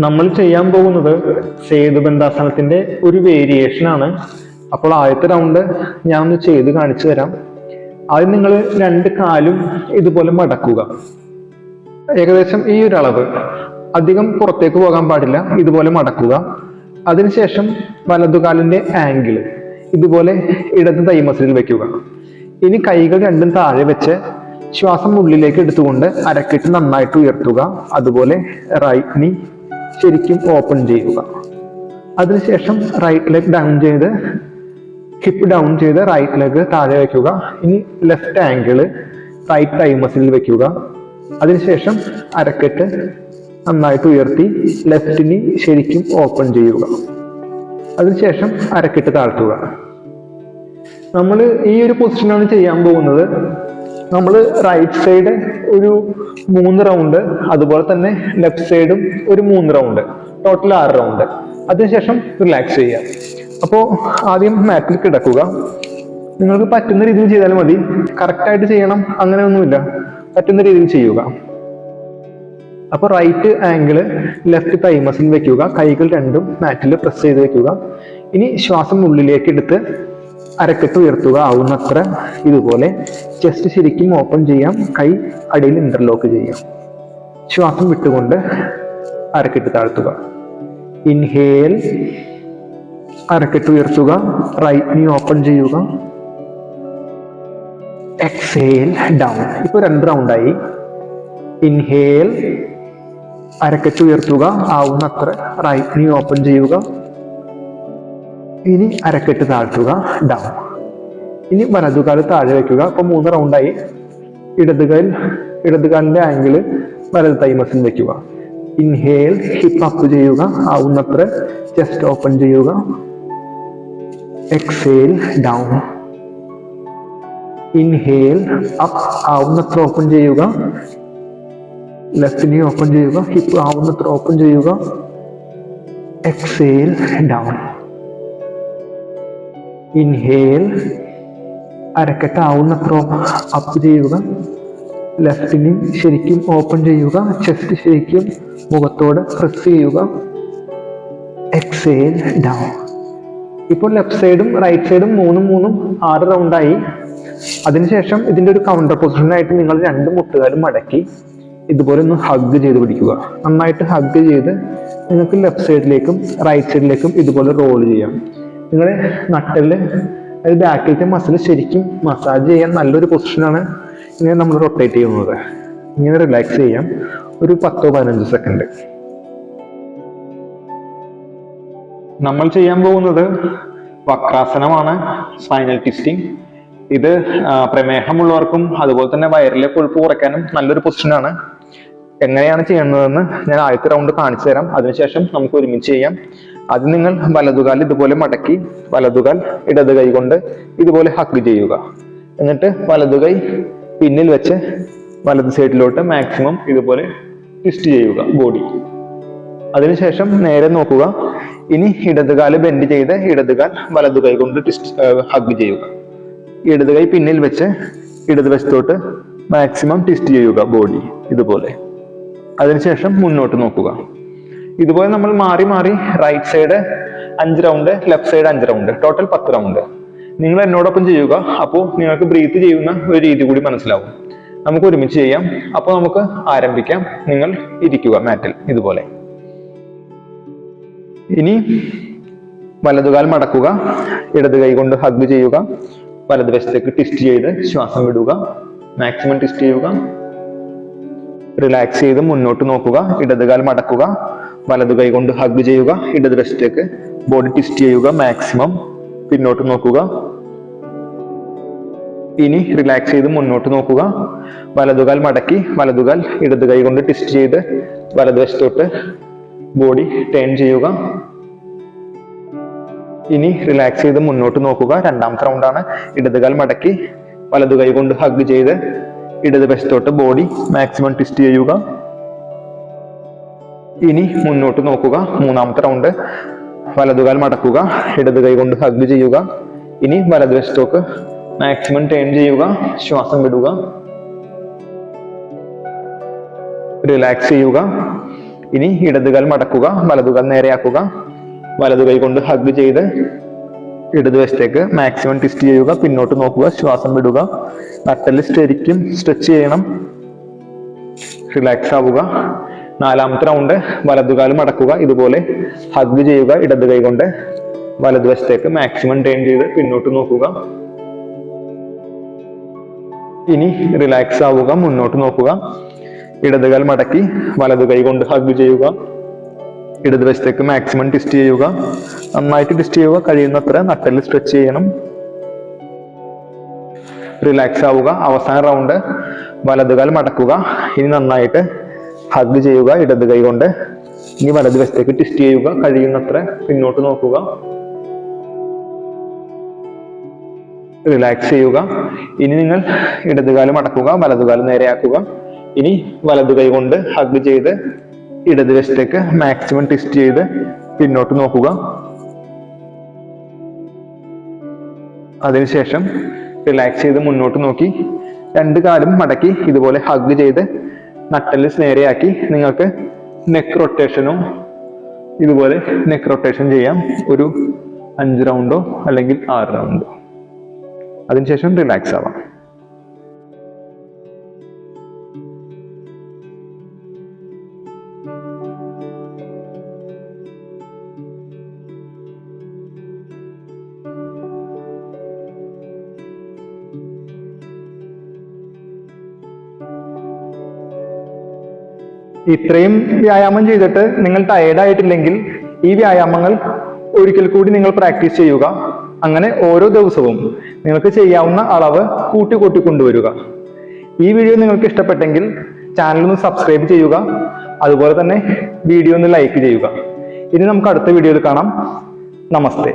നമ്മൾ ചെയ്യാൻ പോകുന്നത് സേതുബന്ധാസനത്തിന്റെ ഒരു വേരിയേഷൻ ആണ്. അപ്പോൾ ആദ്യത്തെ റൗണ്ട് ഞാൻ ഒന്ന് ചെയ്ത് കാണിച്ചു തരാം. ആദ്യം നിങ്ങൾ രണ്ട് കാലും ഇതുപോലെ മടക്കുക. ഏകദേശം ഈ ഒരു അളവ്, അധികം പുറത്തേക്ക് പോകാൻ പാടില്ല. ഇതുപോലെ മടക്കുക. അതിനുശേഷം വലതുകാലിന്റെ ആംഗിൾ ഇതുപോലെ ഇടത് തൈമസിൽ വെക്കുക. ഇനി കൈകൾ രണ്ടും താഴെ വെച്ച് ശ്വാസം ഉള്ളിലേക്ക് എടുത്തുകൊണ്ട് അരക്കെട്ട് നന്നായിട്ട് ഉയർത്തുക. അതുപോലെ റൈറ്റ് നീ ശരിക്കും ഓപ്പൺ ചെയ്യുക. അതിനുശേഷം റൈറ്റ് ലെഗ് ഡൗൺ ചെയ്ത് ഹിപ്പ് ഡൗൺ ചെയ്ത് റൈറ്റ് ലെഗ് താഴെ വെക്കുക. ഇനി ലെഫ്റ്റ് ആംഗിള് റൈറ്റ് തൈ മസിൽ വെക്കുക. അതിനുശേഷം അരക്കെട്ട് നന്നായിട്ട് ഉയർത്തി ലെഫ്റ്റിന് ശരിക്കും ഓപ്പൺ ചെയ്യുക. അതിനുശേഷം അരക്കെട്ട് താഴ്ത്തുക. നമ്മൾ ഈ ഒരു പൊസിഷനാണ് ചെയ്യാൻ പോകുന്നത്. നമ്മൾ റൈറ്റ് സൈഡ് ഒരു 3 റൗണ്ട്, അതുപോലെ തന്നെ ലെഫ്റ്റ് സൈഡും ഒരു 3 റൗണ്ട്, ടോട്ടൽ 6 റൗണ്ട്. അതിനുശേഷം റിലാക്സ് ചെയ്യുക. അപ്പോൾ ആദ്യം മാറ്റിൽ കിടക്കുക. നിങ്ങൾക്ക് പറ്റുന്ന രീതിയിൽ ചെയ്താൽ മതി. കറക്റ്റായിട്ട് ചെയ്യണം അങ്ങനെയൊന്നുമില്ല, പറ്റുന്ന രീതിയിൽ ചെയ്യുക. അപ്പോൾ റൈറ്റ് ആംഗിള് ലെഫ്റ്റ് തൈ മസിൽ വെക്കുക. കൈകൾ രണ്ടും മാറ്റിൽ പ്രസ് ചെയ്ത് വെക്കുക. ഇനി ശ്വാസം ഉള്ളിലേക്ക് എടുത്ത് അരക്കെട്ട് ഉയർത്തുക. ആവുന്നത്ര ഇതുപോലെ ചെസ്റ്റ് ശരിക്കും ഓപ്പൺ ചെയ്യാം. കൈ അടിയിൽ ഇന്റർലോക്ക് ചെയ്യാം. ശ്വാസം വിട്ടുകൊണ്ട് അരക്കെട്ട് താഴ്ത്തുക. ഇൻഹേൽ, അരക്കെട്ട് ഉയർത്തുക. റൈറ്റ് നീ ഓപ്പൺ ചെയ്യുക. Exhale, down. ഇപ്പോൾ 2 റൗണ്ടായി. ഇൻഹേൽ, അരക്കെട്ട് ഉയർത്തുക. ആവുന്നത്ര റൈറ്റ് നീ ഓപ്പൺ ചെയ്യുക. ഇനി അരക്കെട്ട് താഴ്ത്തുക, ഡൗൺ. ഇനി വലതുകാല് താഴെ വെക്കുക. അപ്പൊ 3 റൗണ്ടായി. ഇടതുകാലിന്റെ ആംഗിള് വലത് തൈ മസിൽ വെക്കുക. ഇൻഹേൽ, ഹിപ്പ് അപ്പ് ചെയ്യുക. ആവുന്നത്ര ചെസ്റ്റ് ഓപ്പൺ ചെയ്യുക. Exhale, down. ഇൻഹേൽ, അപ്പ്, ആവുന്നത്ര ഓപ്പൺ ചെയ്യുക. ലെഫ്റ്റിനെ ഓപ്പൺ ചെയ്യുക. ഹിപ്പ് ആവുന്നത്ര ഓപ്പൺ ചെയ്യുക. Exhale, down. ഇൻഹേൽ, അരക്കെട്ട് ആവുന്നത്ര അപ്പ് ചെയ്യുക. ലെഫ്റ്റിന് ശരിക്കും ഓപ്പൺ ചെയ്യുക. ചെസ്റ്റ് ശരിക്കും മുഖത്തോട് പ്രസ് ചെയ്യുക. Exhale, down. ഇപ്പോൾ ലെഫ്റ്റ് സൈഡും റൈറ്റ് സൈഡും 3 6 റൗണ്ടായി. അതിനുശേഷം ഇതിന്റെ ഒരു കൗണ്ടർ പൊസിഷനായിട്ട് നിങ്ങൾ 2 മുട്ടുകാലും മടക്കി ഇതുപോലെ ഒന്ന് ഹഗ് ചെയ്ത് പിടിക്കുക. നന്നായിട്ട് ഹഗ് ചെയ്ത് നിങ്ങൾക്ക് ലെഫ്റ്റ് സൈഡിലേക്കും റൈറ്റ് സൈഡിലേക്കും ഇതുപോലെ റോൾ ചെയ്യാം. നിങ്ങളുടെ നട്ടല്, അതായത് ബാക്കിലത്തെ മസിൽ ശരിക്കും മസാജ് ചെയ്യാൻ നല്ലൊരു പൊസിഷനാണ് ഇങ്ങനെ നമ്മൾ റൊട്ടേറ്റ് ചെയ്യുന്നത്. ഇങ്ങനെ റിലാക്സ് ചെയ്യാം ഒരു 10-15 സെക്കൻഡ്. നമ്മൾ ചെയ്യാൻ പോകുന്നത് വക്രാസനമാണ്, സ്പൈനൽ ട്വിസ്റ്റിംഗ്. ഇത് പ്രമേഹമുള്ളവർക്കും അതുപോലെ തന്നെ വയറിലെ കൊഴുപ്പ് കുറയ്ക്കാനും നല്ലൊരു പൊസിഷനാണ്. എങ്ങനെയാണ് ചെയ്യുന്നതെന്ന് ഞാൻ ആദ്യത്തെ റൗണ്ട് കാണിച്ചു തരാം. അതിനുശേഷം നമുക്ക് ഒരുമിച്ച് ചെയ്യാം. അത് നിങ്ങൾ വലതുകാൽ ഇതുപോലെ മടക്കി വലതുകാൽ ഇടത് കൈ കൊണ്ട് ഇതുപോലെ ഹഗ് ചെയ്യുക. എന്നിട്ട് വലതുകൈ പിന്നിൽ വെച്ച് വലത് സൈഡിലോട്ട് മാക്സിമം ഇതുപോലെ ട്വിസ്റ്റ് ചെയ്യുക ബോഡി. അതിനുശേഷം നേരെ നോക്കുക. ഇനി ഇടതുകാല് ബെൻഡ് ചെയ്ത് ഇടതുകാൽ വലതുകൈ കൊണ്ട് ഹഗ് ചെയ്യുക. ഇടതുകൈ പിന്നിൽ വെച്ച് ഇടതുവശത്തോട്ട് മാക്സിമം ട്വിസ്റ്റ് ചെയ്യുക ബോഡി ഇതുപോലെ. അതിനുശേഷം മുന്നോട്ട് നോക്കുക. ഇതുപോലെ നമ്മൾ മാറി മാറി right side 5 round, left side 5 round, total 10 round. നിങ്ങൾ എന്നോടൊപ്പം ചെയ്യുക. അപ്പോൾ നിങ്ങൾക്ക് ബ്രീത്ത് ചെയ്യുന്ന ഒരു രീതി കൂടി മനസ്സിലാവും. നമുക്ക് ഒരുമിച്ച് ചെയ്യാം. അപ്പോൾ നമുക്ക് ആരംഭിക്കാം. നിങ്ങൾ ഇരിക്കുക മാറ്റിൽ ഇതുപോലെ. ഇനി വലതുകാൽ മടക്കുക. ഇടത് കൈ കൊണ്ട് ഹഗ് ചെയ്യുക. വലതുവശത്തേക്ക് ട്വിസ്റ്റ് ചെയ്ത് ശ്വാസം വിടുക. മാക്സിമം ട്വിസ്റ്റ് ചെയ്യുക. റിലാക്സ് ചെയ്ത് മുന്നോട്ട് നോക്കുക. ഇടതുകാൽ മടക്കുക. വലതു കൈ കൊണ്ട് ഹഗ് ചെയ്യുക. ഇടതുവശത്തേക്ക് ബോഡി ട്വിസ്റ്റ് ചെയ്യുക. മാക്സിമം പിന്നോട്ട് നോക്കുക. ഇനി റിലാക്സ് ചെയ്ത് മുന്നോട്ട് നോക്കുക. വലതുകാൽ മടക്കി വലതുകാൽ ഇടത് കൈ കൊണ്ട് ട്വിസ്റ്റ് ചെയ്ത് വലതുവശത്തോട്ട് ബോഡി ടേൺ ചെയ്യുക. ഇനി റിലാക്സ് ചെയ്ത് മുന്നോട്ട് നോക്കുക. 2ാമത്തെ റൗണ്ടാണ്. ഇടതുകാൽ മടക്കി വലതു കൈ കൊണ്ട് ഹഗ് ചെയ്ത് ഇടതുവശത്തോട്ട് ബോഡി മാക്സിമം ട്വിസ്റ്റ് ചെയ്യുക. ഇനി മുന്നോട്ട് നോക്കുക. 3ാമത്തെ റൗണ്ട്. വലതുകാൽ മടക്കുക. ഇടത് കൈ കൊണ്ട് ഹഗ് ചെയ്യുക. ഇനി വലതുവശത്തോട്ട് മാക്സിമം ടേൺ ചെയ്യുക. ശ്വാസം വിടുക. റിലാക്സ് ചെയ്യുക. ഇനി ഇടതുകാൽ മടക്കുക, വലതുകാൽ നേരെയാക്കുക. വലതു കൈ കൊണ്ട് ഹഗ് ചെയ്ത് ഇടതുവശത്തേക്ക് മാക്സിമം ട്വിസ്റ്റ് ചെയ്യുക. പിന്നോട്ട് നോക്കുക, ശ്വാസം വിടുക. നട്ടെല്ല് ശരിക്കും സ്ട്രെച്ച് ചെയ്യണം. റിലാക്സ് ആവുക. 4ാമത്തെ റൗണ്ട് വലതുകാൽ മടക്കുക, ഇതുപോലെ ഹഗ് ചെയ്യുക. ഇടതു കൈ കൊണ്ട് വലതുവശത്തേക്ക് മാക്സിമം ടേൺ ചെയ്ത് പിന്നോട്ട് നോക്കുക. ഇനി റിലാക്സ് ആവുക, മുന്നോട്ട് നോക്കുക. ഇടതുകാൽ മടക്കി വലതു കൈ കൊണ്ട് ഹഗ് ചെയ്യുക. ഇടതുവശത്തേക്ക് മാക്സിമം ട്വിസ്റ്റ് ചെയ്യുക. നന്നായിട്ട് ട്വിസ്റ്റ് ചെയ്യുക. കഴിയുന്നത്ര നട്ടെല്ല് സ്ട്രെച്ച് ചെയ്യണം. റിലാക്സ് ആവുക. അവസാന റൗണ്ട് വലതുകാൽ മടക്കുക. ഇനി നന്നായിട്ട് ഹഗ് ചെയ്യുക ഇടതു കൈ കൊണ്ട്. ഇനി വലതുവശത്തേക്ക് ട്വിസ്റ്റ് ചെയ്യുക. കഴിയുന്നത്ര പിന്നോട്ട് നോക്കുക. റിലാക്സ് ചെയ്യുക. ഇനി നിങ്ങൾ ഇടതുകാൽ മടക്കുക, വലതുകാൽ നേരെയാക്കുക. ഇനി വലതു കൈ കൊണ്ട് ഹഗ് ചെയ്ത് ഇടതുവശത്തേക്ക് മാക്സിമം ട്വിസ്റ്റ് ചെയ്ത് പിന്നോട്ട് നോക്കുക. അതിനുശേഷം റിലാക്സ് ചെയ്ത് മുന്നോട്ട് നോക്കി 2 കാലും മടക്കി ഇതുപോലെ ഹഗ് ചെയ്ത് നട്ടെല്ല് നേരെയാക്കി നിങ്ങൾക്ക് നെക്ക് റൊട്ടേഷനോ ഇതുപോലെ നെക്ക് റൊട്ടേഷൻ ചെയ്യാം. ഒരു 5 റൗണ്ടോ അല്ലെങ്കിൽ 6 റൗണ്ടോ. അതിനുശേഷം റിലാക്സ് ആവാം. ഇത്രയും വ്യായാമം ചെയ്തിട്ട് നിങ്ങൾ ടയേർഡ് ആയിട്ടില്ലെങ്കിൽ ഈ വ്യായാമങ്ങൾ ഒരിക്കൽ കൂടി നിങ്ങൾ പ്രാക്ടീസ് ചെയ്യുക. അങ്ങനെ ഓരോ ദിവസവും നിങ്ങൾക്ക് ചെയ്യാവുന്ന അളവ് കൂട്ടി കൊണ്ടുവരിക. ഈ വീഡിയോ നിങ്ങൾക്ക് ഇഷ്ടപ്പെട്ടെങ്കിൽ ചാനൽ ഒന്ന് സബ്സ്ക്രൈബ് ചെയ്യുക. അതുപോലെ തന്നെ വീഡിയോ ഒന്ന് ലൈക്ക് ചെയ്യുക. ഇനി നമുക്ക് അടുത്ത വീഡിയോയിൽ കാണാം. നമസ്തേ.